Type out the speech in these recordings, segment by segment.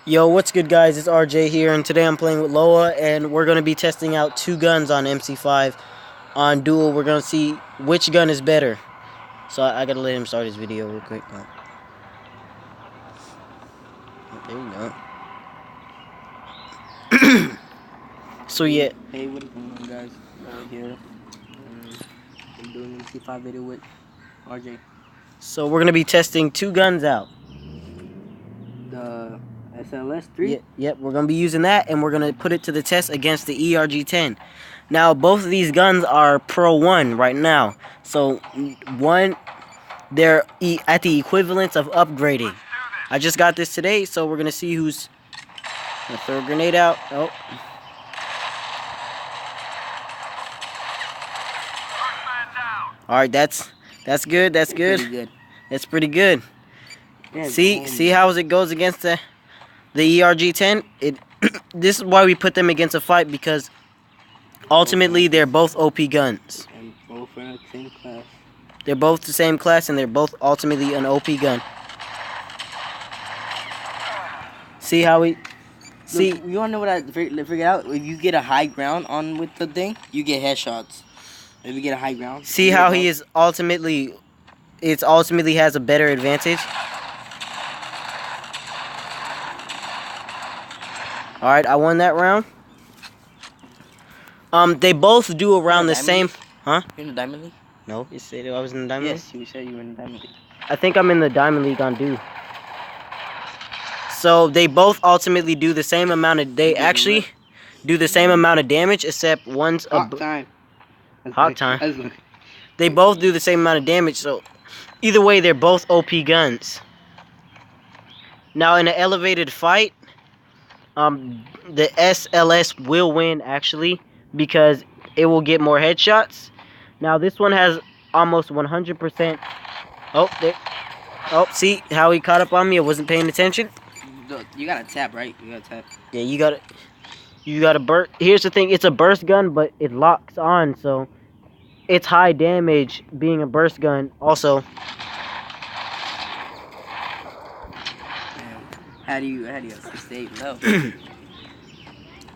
Yo, what's good, guys? It's RJ here, and today I'm playing with Loa, and we're going to be testing out two guns on MC5 on duel. We're going to see which gun is better. So I got to let him start his video real quick. Oh, there you go. So yeah. Hey, what is going on, guys? Loa here. I'm doing an MC5 video with RJ. So we're going to be testing two guns out. The SLS-3? Yep, we're going to be using that, and we're going to put it to the test against the ERG-10. Now, both of these guns are Pro 1 right now. So, one, they're at the equivalence of upgrading. I just got this today, so we're going to see who's... I'm going to throw a grenade out. Oh. Alright, that's good, that's good. Pretty good. That's pretty good. Yeah, See how it goes against the ERG-10? This is why we put them against a fight, because ultimately they're both OP guns. And both in the same class. They're both the same class, and they're both ultimately an OP gun. See how we... See... Look, you wanna know what I figured out? If you get a high ground on with the thing, you get headshots. If you get a high ground... See how he is ultimately... It ultimately has a better advantage. Alright, I won that round. They both do around the same... Huh? You're in the Diamond League? No, you said I was in the Diamond League? Yes, you said you were in the Diamond League. I think I'm in the Diamond League on do. So they both ultimately do the same amount of... They actually do the same amount of damage, except one's... Hot time. Hot time. They both do the same amount of damage, so... Either way, they're both OP guns. Now, in an elevated fight, the SLS will win, actually, because it will get more headshots. Now, this one has almost 100%... Oh, there... Oh, see how he caught up on me? I wasn't paying attention. You gotta tap, right? You gotta tap. Yeah, you gotta burst. Here's the thing, it's a burst gun, but it locks on, so it's high damage being a burst gun. Also, How do you stay low?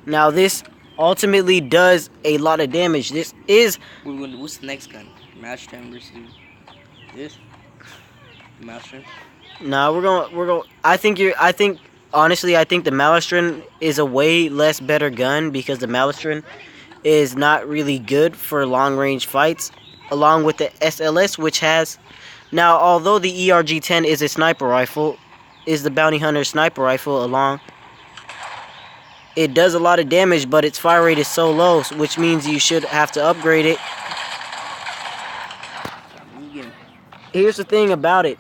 now this ultimately does a lot of damage. This is... What's the next gun? Maelstrom versus this? Maelstrom? Nah, we're going... Honestly, I think the Malistrin is a way less better gun, because the Malistrin is not really good for long-range fights, along with the SLS, which has... Now, although the ERG-10 is a sniper rifle, is the bounty hunter sniper rifle along, it does a lot of damage, but its fire rate is so low, which means you should have to upgrade it. Here's the thing about it.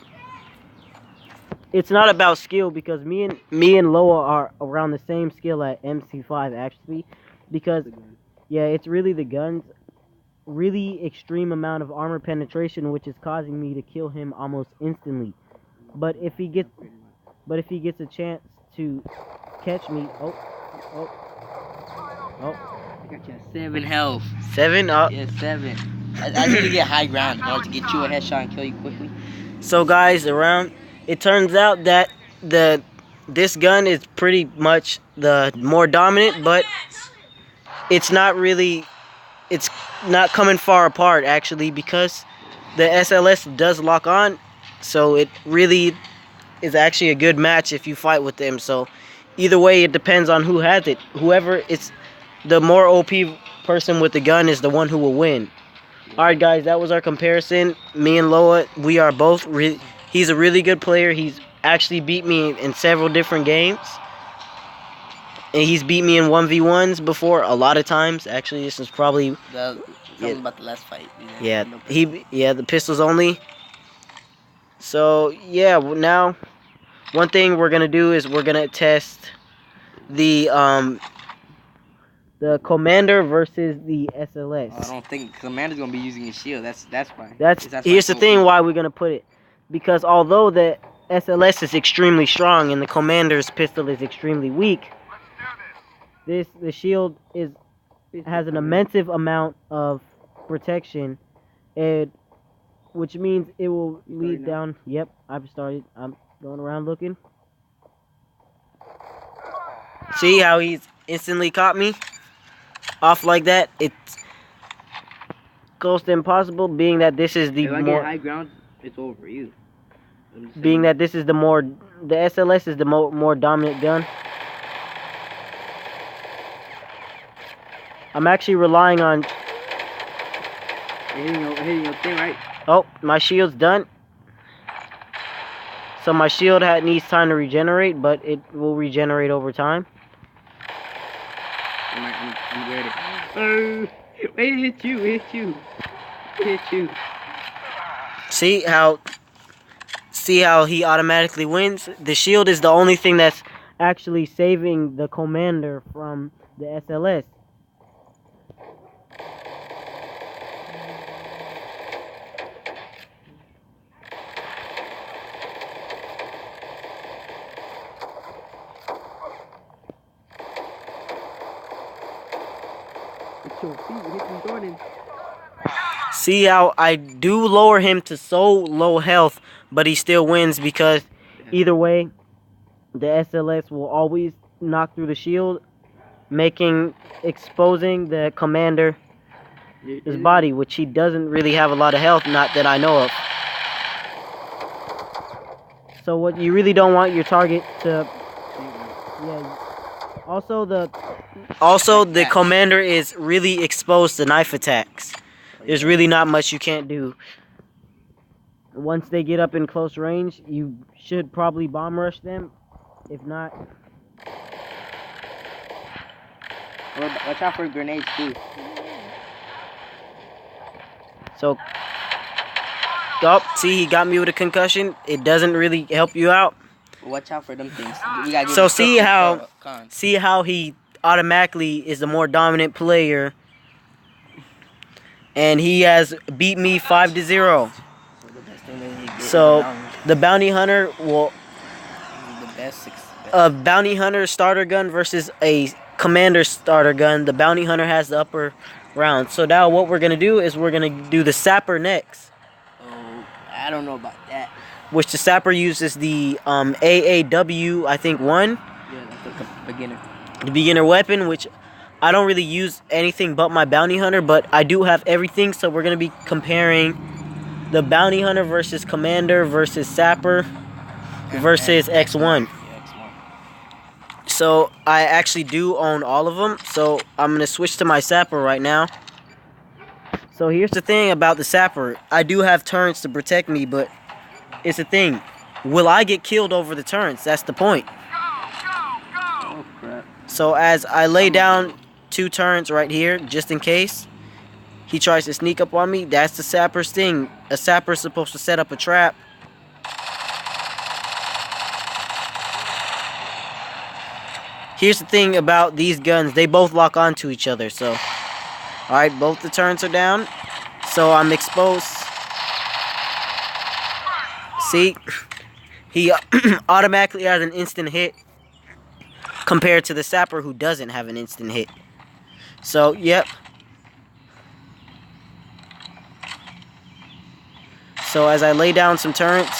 It's not about skill, because me and Loa are around the same skill at MC5, actually, because yeah, it's really the gun's really extreme amount of armor penetration, which is causing me to kill him almost instantly. But if he gets a chance to catch me... Oh. I got you at 7 health. 7? Yeah, 7. I need to get high ground in order to get you a headshot and kill you quickly. So guys, it turns out that this gun is pretty much the more dominant, but it's not coming far apart, actually, because the SLS does lock on, so it really is actually a good match if you fight with them. So either way, it depends on who has it. Whoever it's the more OP person with the gun is the one who will win. Alright guys, that was our comparison. Me and Loa, we are both he's a really good player. He's actually beat me in several different games. And he's beat me in 1v1s before a lot of times. Actually, this is probably about the last fight. Yeah, the pistols only. So, yeah, now one thing we're going to do is we're going to test the Commander versus the SLS. I don't think Commander's gonna be using his shield. That's why. Here's the thing why we're gonna put it, because although the SLS is extremely strong and the Commander's pistol is extremely weak, the shield has an immense amount of protection, and which means it will lead down. Yep, I've started. I'm going around looking. See how he's instantly caught me off like that? It's close to impossible, being that this is the If I more... get high ground, it's over you. Being that this is the more... The SLS is the more dominant gun. I'm actually relying on... Hitting your thing, right? Oh, my shield's done. So my shield needs time to regenerate, but it will regenerate over time. I'm ready. Oh, it hit you. See how he automatically wins? The shield is the only thing that's actually saving the commander from the SLS. See how I do lower him to so low health, but he still wins because either way, the SLS will always knock through the shield, exposing the commander his body, which he doesn't really have a lot of health, not that I know of. So what you really don't want your target to... Yeah. Also the commander is really exposed to knife attacks. There's really not much you can't do. Once they get up in close range, you should probably bomb rush them. If not... Watch out for grenades too. So... Oh, see, he got me with a concussion. It doesn't really help you out. Watch out for them things. So see how he automatically is the more dominant player, and he has beat me 5-0. So the bounty hunter will... A bounty hunter starter gun versus a commander starter gun. The bounty hunter has the upper round. So now what we're gonna do is we're gonna do the sapper next. I don't know about that. Which the sapper uses the AAW, I think, 1. Yeah, that's the beginner. The beginner weapon, which I don't really use anything but my bounty hunter, but I do have everything, so we're going to be comparing the bounty hunter versus commander versus sapper versus X1. So I actually do own all of them, so I'm going to switch to my sapper right now. So here's the thing about the sapper. I do have turrets to protect me, but it's the thing. Will I get killed over the turrets? That's the point. Oh, crap. So as I lay down 2 turrets right here, just in case he tries to sneak up on me, that's the sapper's thing. A sapper's supposed to set up a trap. Here's the thing about these guns. They both lock onto each other, so... Alright, both the turrets are down. So I'm exposed. See? He automatically has an instant hit compared to the sapper who doesn't have an instant hit. So, yep. So as I lay down some turrets.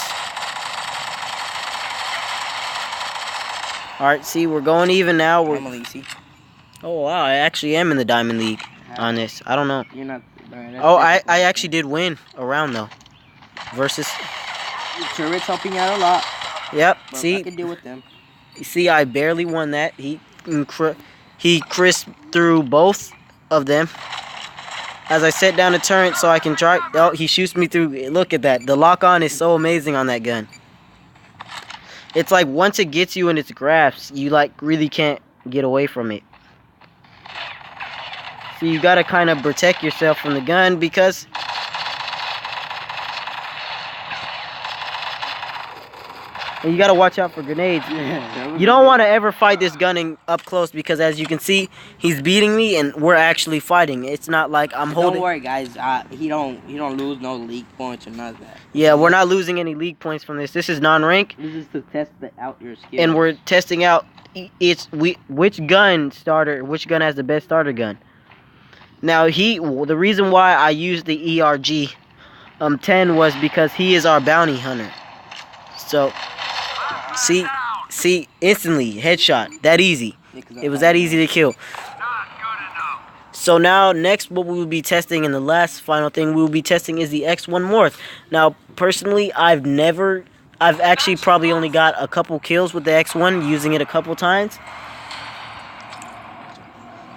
Alright, see, we're going even now. Oh, wow, I actually am in the Diamond League on this. I don't know. You're not... Oh, I actually did win a round, though. Versus... Turret's helping out a lot. Yep, But see? I can deal with them. See, I barely won that. He crisped through both of them. As I set down a turret so I can try... Oh, he shoots me through... Look at that. The lock-on is so amazing on that gun. It's like once it gets you in its grasp, you like really can't get away from it. So you gotta kind of protect yourself from the gun because... And you gotta watch out for grenades. You don't want to ever fight this gun up close because, as you can see, he's beating me and we're actually fighting. It's not like I'm holding... Don't worry, guys. He don't lose no league points or none of that. Yeah, we're not losing any league points from this. This is non-rank. This is to test out your skills. And we're testing out which gun has the best starter gun. Now the reason why I used the ERG 10 was because he is our bounty hunter. So see, instantly headshot, that easy. It was that easy to kill. So now, next, what we will be testing, and the last final thing we will be testing is the X1 Morph. Now, personally, I've actually probably only got a couple kills with the X1, using it a couple times.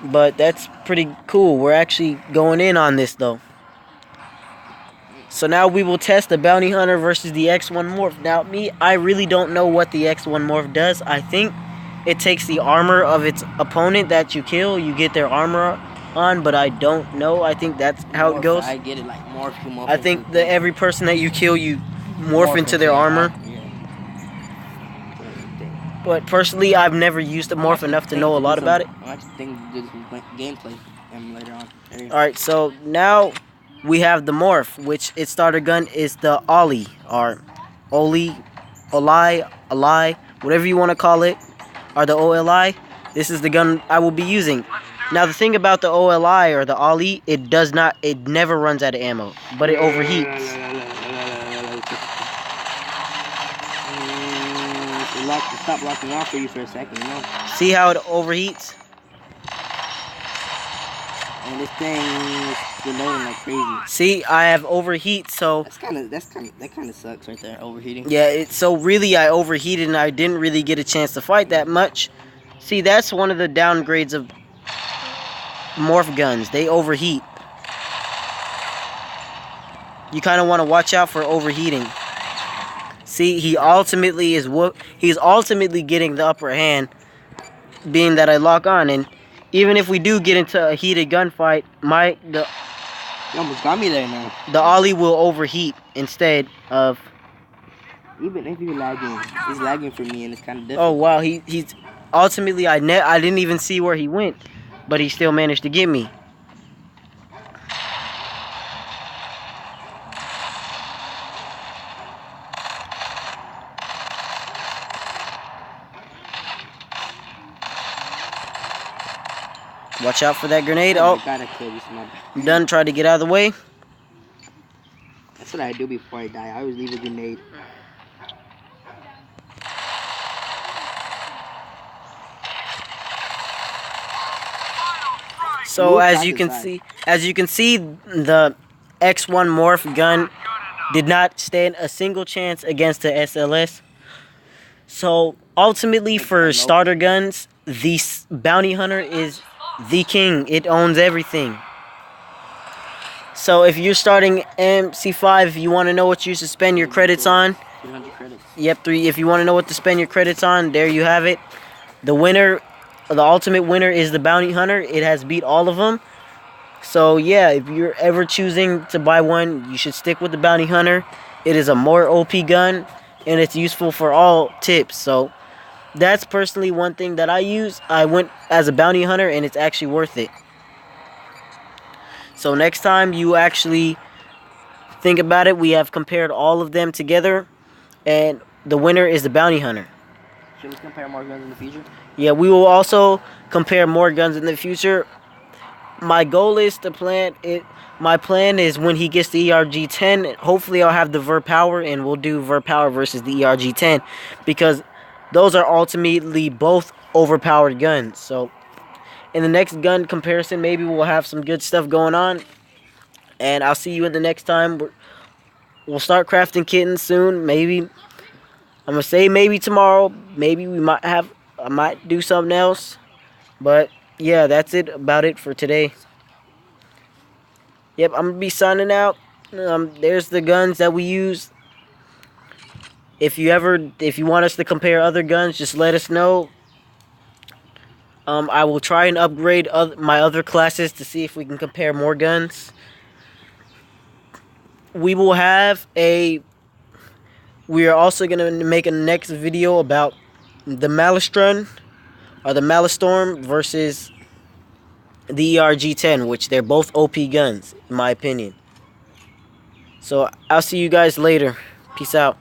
But that's pretty cool. We're actually going in on this, though. So now we will test the Bounty Hunter versus the X1 Morph. Now, I really don't know what the X1 Morph does. I think it takes the armor of its opponent that you kill. You get their armor on, but I don't know. I think that's how it goes. I get it, like morph. I think that every person that you kill, you morph into their armor. But personally, I've never used the morph enough to know a lot about it. I just think do some gameplay later on. Alright, so now we have the morph, which its starter gun is the O.L.I, or O.L.I, whatever you want to call it, or the O.L.I. This is the gun I will be using. Now, the thing about the O.L.I or the O.L.I, it never runs out of ammo, but it overheats. Stop locking off for you for a second, you know? See how it overheats? And this thing is reloading like crazy. See, I have overheat, so that kind of sucks right there, overheating. Yeah, so really I overheated and I didn't really get a chance to fight that much. See, that's one of the downgrades of morph guns. They overheat. You kind of want to watch out for overheating. See, he's ultimately getting the upper hand, being that I lock on. And even if we do get into a heated gunfight, you almost got me there now. The O.L.I will overheat instead of. Even if you're lagging, it's lagging for me, and it's kind of different. Oh wow, he's ultimately I didn't even see where he went, but he still managed to get me. Watch out for that grenade. Oh, I'm done. Try to get out of the way. That's what I do before I die. I always leave a grenade. So as you can see, the X1 morph gun did not stand a single chance against the SLS. So ultimately, for starter guns, the Bounty Hunter is the king. It owns everything. So if you're starting MC5, you want to know what you should spend your credits on. 300 credits. Yep, 3. If you want to know what to spend your credits on, there you have it. The winner, the ultimate winner, is the Bounty Hunter. It has beat all of them. So yeah, if you're ever choosing to buy one, you should stick with the Bounty Hunter. It is a more OP gun, and it's useful for all tips. So that's personally one thing that I use. I went as a Bounty Hunter, and it's actually worth it. So next time you actually think about it, we have compared all of them together, and the winner is the Bounty Hunter. Should we compare more guns in the future? Yeah, we will also compare more guns in the future. My goal is to plan it. My plan is when he gets the ERG-10, hopefully I'll have the Ver Power, and we'll do Ver Power versus the ERG-10, because those are ultimately both overpowered guns. So in the next gun comparison, maybe we'll have some good stuff going on. And I'll see you in the next time. We'll start crafting kittens soon. Maybe, I'm going to say maybe tomorrow. Maybe I might do something else. But yeah, that's about it for today. Yep, I'm going to be signing out. There's the guns that we use. If you want us to compare other guns, just let us know. I will try and upgrade my other classes to see if we can compare more guns. We are also going to make a next video about the Malistron or the Malistorm versus the ERG-10, which they're both OP guns, in my opinion. So I'll see you guys later. Peace out.